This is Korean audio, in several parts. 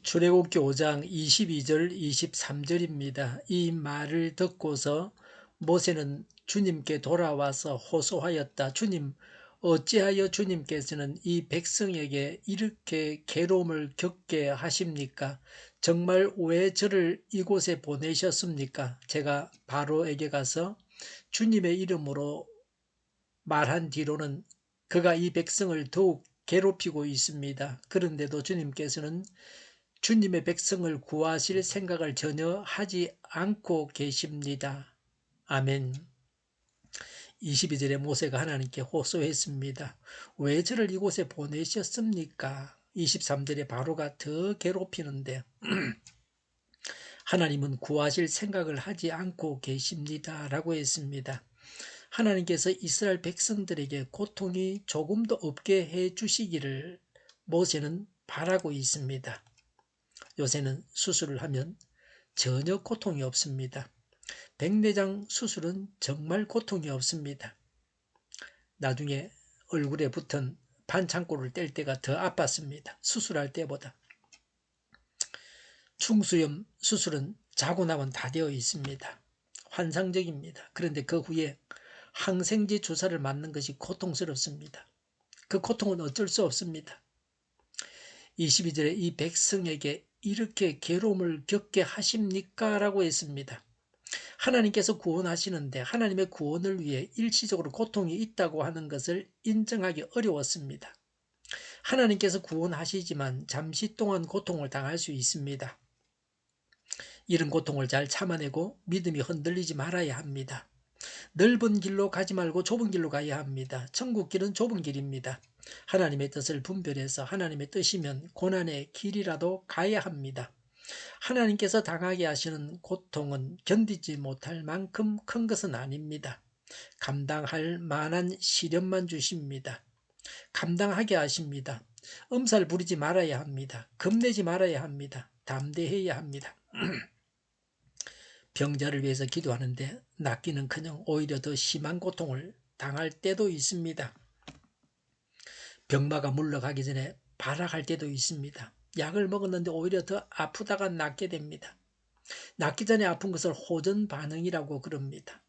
출애굽기 5장 22절 23절입니다. 이 말을 듣고서 모세는 주님께 돌아와서 호소하였다. 주님, 어찌하여 주님께서는 이 백성에게 이렇게 괴로움을 겪게 하십니까? 정말 왜 저를 이곳에 보내셨습니까? 제가 바로에게 가서 주님의 이름으로 말한 뒤로는 그가 이 백성을 더욱 괴롭히고 있습니다. 그런데도 주님께서는 주님의 백성을 구하실 생각을 전혀 하지 않고 계십니다. 아멘. 22절에 모세가 하나님께 호소했습니다. 왜 저를 이곳에 보내셨습니까? 23절에 바로가 더 괴롭히는데 하나님은 구하실 생각을 하지 않고 계십니다. 라고 했습니다. 하나님께서 이스라엘 백성들에게 고통이 조금도 없게 해주시기를 모세는 바라고 있습니다. 요새는 수술을 하면 전혀 고통이 없습니다. 백내장 수술은 정말 고통이 없습니다. 나중에 얼굴에 붙은 반창고를 뗄 때가 더 아팠습니다. 수술할 때보다. 충수염 수술은 자고 나면 다 되어 있습니다. 환상적입니다. 그런데 그 후에 항생제 주사를 맞는 것이 고통스럽습니다. 그 고통은 어쩔 수 없습니다. 22절에 이 백성에게 이렇게 괴로움을 겪게 하십니까? 라고 했습니다. 하나님께서 구원하시는데 하나님의 구원을 위해 일시적으로 고통이 있다고 하는 것을 인정하기 어려웠습니다. 하나님께서 구원하시지만 잠시 동안 고통을 당할 수 있습니다. 이런 고통을 잘 참아내고 믿음이 흔들리지 말아야 합니다. 넓은 길로 가지 말고 좁은 길로 가야 합니다. 천국 길은 좁은 길입니다. 하나님의 뜻을 분별해서 하나님의 뜻이면 고난의 길이라도 가야 합니다. 하나님께서 당하게 하시는 고통은 견디지 못할 만큼 큰 것은 아닙니다. 감당할 만한 시련만 주십니다. 감당하게 하십니다. 엄살 부리지 말아야 합니다. 겁내지 말아야 합니다. 담대해야 합니다. 병자를 위해서 기도하는데 낫기는커녕 오히려 더 심한 고통을 당할 때도 있습니다. 병마가 물러가기 전에 발악할 때도 있습니다. 약을 먹었는데 오히려 더 아프다가 낫게 됩니다. 낫기 전에 아픈 것을 호전 반응이라고 그럽니다.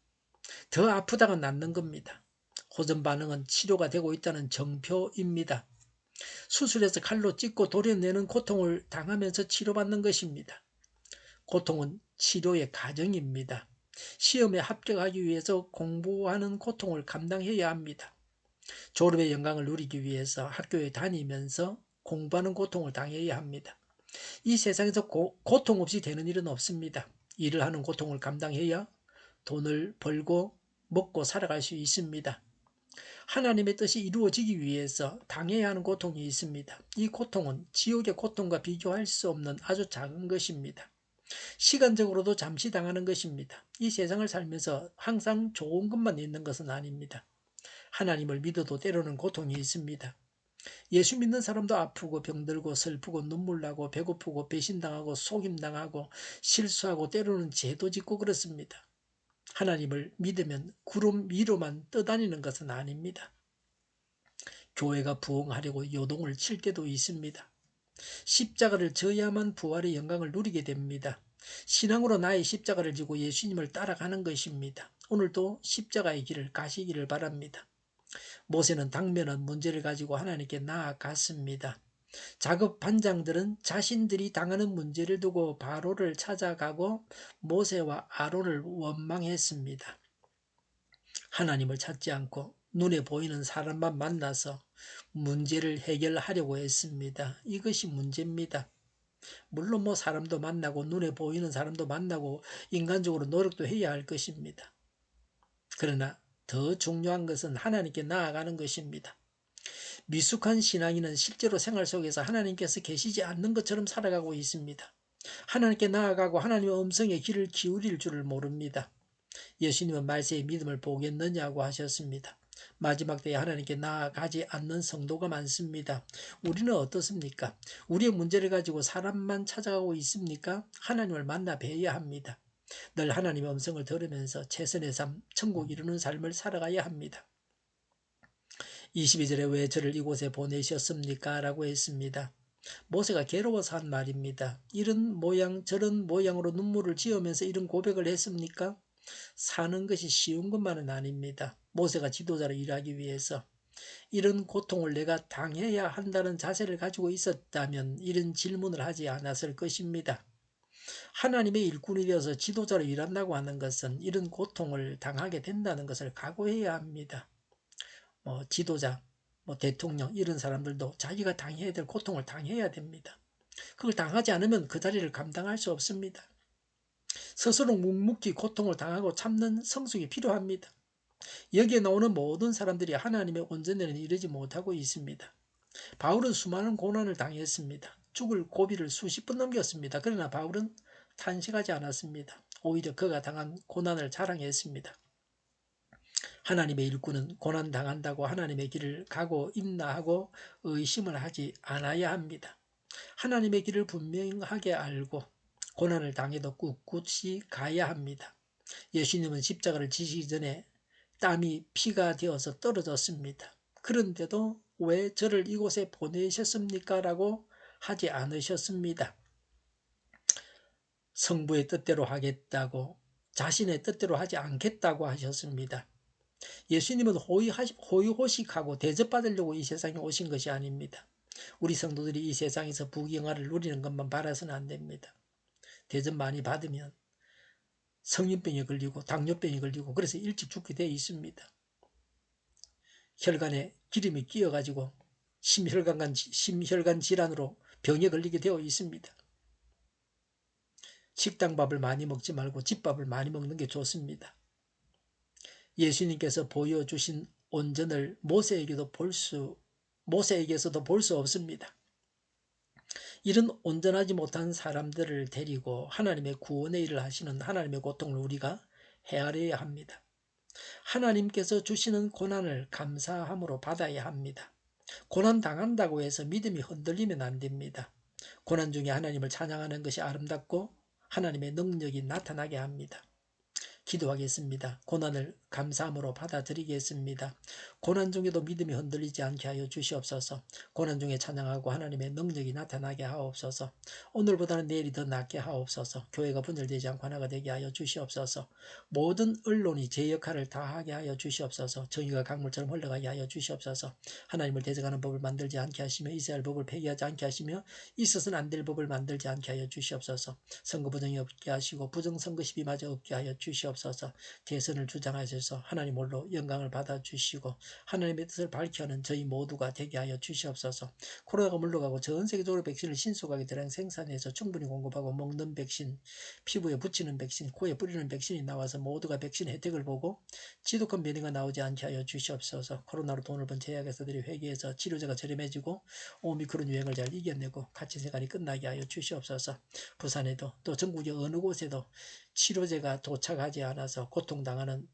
더 아프다가 낫는 겁니다. 호전 반응은 치료가 되고 있다는 정표입니다. 수술해서 칼로 찢고 도려내는 고통을 당하면서 치료받는 것입니다. 고통은 치료의 과정입니다. 시험에 합격하기 위해서 공부하는 고통을 감당해야 합니다. 졸업의 영광을 누리기 위해서 학교에 다니면서 공부하는 고통을 당해야 합니다. 이 세상에서 고통 없이 되는 일은 없습니다. 일을 하는 고통을 감당해야 돈을 벌고 먹고 살아갈 수 있습니다. 하나님의 뜻이 이루어지기 위해서 당해야 하는 고통이 있습니다. 이 고통은 지옥의 고통과 비교할 수 없는 아주 작은 것입니다. 시간적으로도 잠시 당하는 것입니다. 이 세상을 살면서 항상 좋은 것만 있는 것은 아닙니다. 하나님을 믿어도 때로는 고통이 있습니다. 예수 믿는 사람도 아프고 병들고 슬프고 눈물 나고 배고프고 배신당하고 속임당하고 실수하고 때로는 죄도 짓고 그렇습니다. 하나님을 믿으면 구름 위로만 떠다니는 것은 아닙니다. 교회가 부흥하려고 요동을 칠 때도 있습니다. 십자가를 져야만 부활의 영광을 누리게 됩니다. 신앙으로 나의 십자가를 지고 예수님을 따라가는 것입니다. 오늘도 십자가의 길을 가시기를 바랍니다. 모세는 당면한 문제를 가지고 하나님께 나아갔습니다. 작업 반장들은 자신들이 당하는 문제를 두고 바로를 찾아가고 모세와 아론을 원망했습니다. 하나님을 찾지 않고 눈에 보이는 사람만 만나서 문제를 해결하려고 했습니다. 이것이 문제입니다. 물론 사람도 만나고 눈에 보이는 사람도 만나고 인간적으로 노력도 해야 할 것입니다. 그러나 더 중요한 것은 하나님께 나아가는 것입니다. 미숙한 신앙인은 실제로 생활 속에서 하나님께서 계시지 않는 것처럼 살아가고 있습니다. 하나님께 나아가고 하나님의 음성에 귀를 기울일 줄을 모릅니다. 예수님은 말세의 믿음을 보겠느냐고 하셨습니다. 마지막 때에 하나님께 나아가지 않는 성도가 많습니다. 우리는 어떻습니까? 우리의 문제를 가지고 사람만 찾아가고 있습니까? 하나님을 만나 뵈야 합니다. 늘 하나님의 음성을 들으면서 최선의 삶, 천국 이루는 삶을 살아가야 합니다. 22절에 왜 저를 이곳에 보내셨습니까? 라고 했습니다. 모세가 괴로워서 한 말입니다. 이런 모양 저런 모양으로 눈물을 지으면서 이런 고백을 했습니까? 사는 것이 쉬운 것만은 아닙니다. 모세가 지도자로 일하기 위해서 이런 고통을 내가 당해야 한다는 자세를 가지고 있었다면 이런 질문을 하지 않았을 것입니다. 하나님의 일꾼이 되어서 지도자로 일한다고 하는 것은 이런 고통을 당하게 된다는 것을 각오해야 합니다. 지도자, 대통령 이런 사람들도 자기가 당해야 될 고통을 당해야 됩니다. 그걸 당하지 않으면 그 자리를 감당할 수 없습니다. 스스로 묵묵히 고통을 당하고 참는 성숙이 필요합니다. 여기에 나오는 모든 사람들이 하나님의 온전에는 이르지 못하고 있습니다. 바울은 수많은 고난을 당했습니다. 죽을 고비를 수십 번 넘겼습니다. 그러나 바울은 탄식하지 않았습니다. 오히려 그가 당한 고난을 자랑했습니다. 하나님의 일꾼은 고난 당한다고 하나님의 길을 가고 있나 하고 의심을 하지 않아야 합니다. 하나님의 길을 분명하게 알고 고난을 당해도 꿋꿋이 가야 합니다. 예수님은 십자가를 지시기 전에 땀이 피가 되어서 떨어졌습니다. 그런데도 왜 저를 이곳에 보내셨습니까? 라고 하지 않으셨습니다. 성부의 뜻대로 하겠다고 자신의 뜻대로 하지 않겠다고 하셨습니다. 예수님은 호의호식하고 대접받으려고 이 세상에 오신 것이 아닙니다. 우리 성도들이 이 세상에서 부귀영화를 누리는 것만 바라서는 안 됩니다. 대접 많이 받으면 성인병에 걸리고 당뇨병에 걸리고 그래서 일찍 죽게 되어 있습니다. 혈관에 기름이 끼어가지고 심혈관 질환으로 병에 걸리게 되어 있습니다. 식당밥을 많이 먹지 말고 집밥을 많이 먹는 게 좋습니다. 예수님께서 보여주신 온전을 모세에게서도 볼 수 없습니다. 이런 온전하지 못한 사람들을 데리고 하나님의 구원의 일을 하시는 하나님의 고통을 우리가 헤아려야 합니다. 하나님께서 주시는 고난을 감사함으로 받아야 합니다. 고난 당한다고 해서 믿음이 흔들리면 안 됩니다. 고난 중에 하나님을 찬양하는 것이 아름답고 하나님의 능력이 나타나게 합니다. 기도하겠습니다. 고난을 감사함으로 받아들이겠습니다. 고난 중에도 믿음이 흔들리지 않게 하여 주시옵소서. 고난 중에 찬양하고 하나님의 능력이 나타나게 하옵소서. 오늘보다는 내일이 더 낫게 하옵소서. 교회가 분열되지 않고 하나가 되게 하여 주시옵소서. 모든 언론이 제 역할을 다하게 하여 주시옵소서. 정의가 강물처럼 흘러가게 하여 주시옵소서. 하나님을 대적하는 법을 만들지 않게 하시며 이스라엘 법을 폐기하지 않게 하시며 있어서는 안 될 법을 만들지 않게 하여 주시옵소서. 선거 부정이 없게 하시고 부정선거 시비마저 없게 하여 주시옵소서. 대선을 주장하셔서 하나님 홀로 영광을 받아주시고 하나님의 뜻을 밝혀하는 저희 모두가 되게 하여 주시옵소서. 코로나가 물러가고 전 세계적으로 백신을 신속하게 대량 생산해서 충분히 공급하고 먹는 백신, 피부에 붙이는 백신, 코에 뿌리는 백신이 나와서 모두가 백신 혜택을 보고 지독한 변이가 나오지 않게 하여 주시옵소서. 코로나로 돈을 번 제약회사들이 회계해서 치료제가 저렴해지고 오미크론 유행을 잘 이겨내고 가치생활이 끝나게 하여 주시옵소서. 부산에도 또 전국의 어느 곳에도 치료제가 도착하지 않아서 고통당하는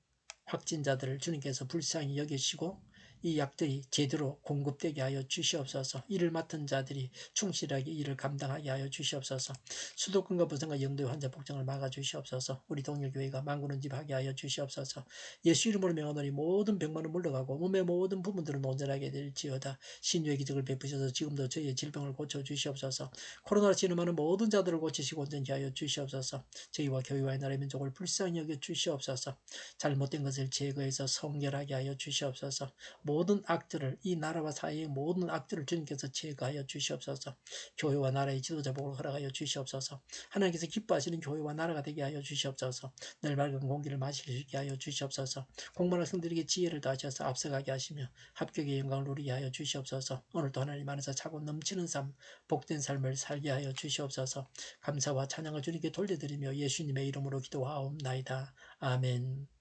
확진자들을 주님께서 불쌍히 여기시고 이 약들이 제대로 공급되게 하여 주시옵소서. 이를 맡은 자들이 충실하게 이를 감당하게 하여 주시옵소서. 수도권과 부산과 영도의 환자 복장을 막아 주시옵소서. 우리 동일교회가 만군은집하게 하여 주시옵소서. 예수 이름으로 명하노니 모든 병만은 물러가고 몸의 모든 부분들은 온전하게 될지어다. 신유의 기적을 베푸셔서 지금도 저희의 질병을 고쳐 주시옵소서. 코로나로 진음하는 모든 자들을 고치시고 온전히 하여 주시옵소서. 저희와 교회와 나라의 민족을 불쌍히 여겨 주시옵소서. 잘못된 것을 제거해서 성결하게 하여 주시옵소서. 모든 악들을 이 나라와 사회의 모든 악들을 주님께서 제거하여 주시옵소서. 교회와 나라의 지도자 복을 허락하여 주시옵소서. 하나님께서 기뻐하시는 교회와 나라가 되게 하여 주시옵소서. 늘 맑은 공기를 마실 수 있게 하여 주시옵소서. 공부하는 성들에게 지혜를 더하셔서 앞서가게 하시며 합격의 영광을 누리게 하여 주시옵소서. 오늘도 하나님 안에서 차고 넘치는 삶, 복된 삶을 살게 하여 주시옵소서. 감사와 찬양을 주님께 돌려드리며 예수님의 이름으로 기도하옵나이다. 아멘.